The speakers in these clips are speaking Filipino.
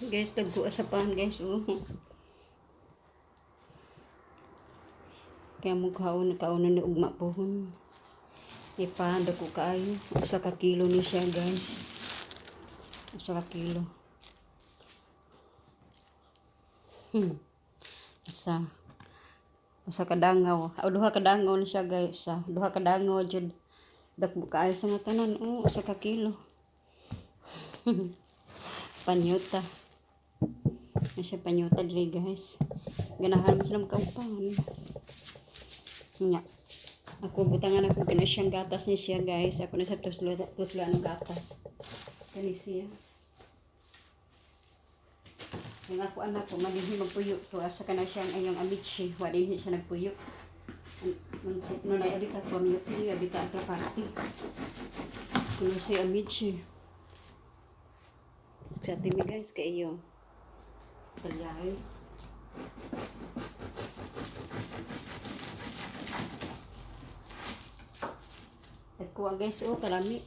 Guys, dagko sa pan guys. Oh. Kaya mo kaunan ni ugma pohon. Ipanda ko kaayo. Usa ka kilo ni siya guys. Usa ka kilo. Usa ka dangaw. Duha ka dangaw ni siya guys. Duha ka dangaw jud. Dagko kaayo sa mga tanan. Oh, usa ka kilo. Panyota. Siya panyota dili guys. Ganahan sila magkaupan. Nga. Ako butangan ako kina siyang gatas ni siya guys. Ako na sa tuslo ang gatas. Kani siya. Yung ako anak ko malihi magpuyo to asa kana siyang ayong amici. Wa din siya nagpuyo. No na abita ko mi puyo abita ang party. Kuno si amici. Sa timi guys kayo. Talyay. Dagko guys oh kalami.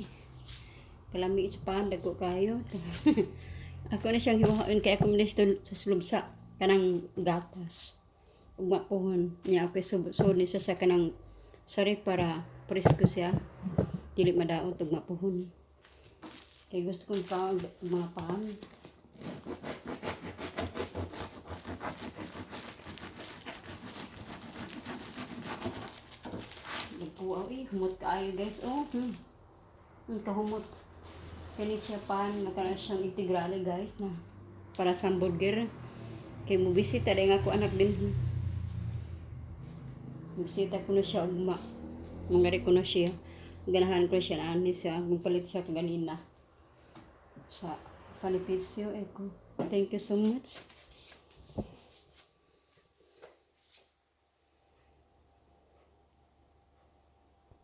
Kalami sa pan dagko kayo. Ako na siyang hiwaon kaya ako minis sa sulubsa kanang gatas. Ugma pohon niya ako so ni sa kanang sari para presko siya. Dili madaot ugma pohon. Kaya gusto kong pa mga pan. Nagkuaw humot kaayo guys oh. Kahumot. Kani siya pan, magkana siyang integrale guys na para sa hamburger. Kaya mo bisita dahil nga ako anak din. Bisita ko na siya ugma. Mangari ko na siya. Ganahan ko siya na ani siya. Magpalit siya kaganina. Sa panipisyo. Thank you so much.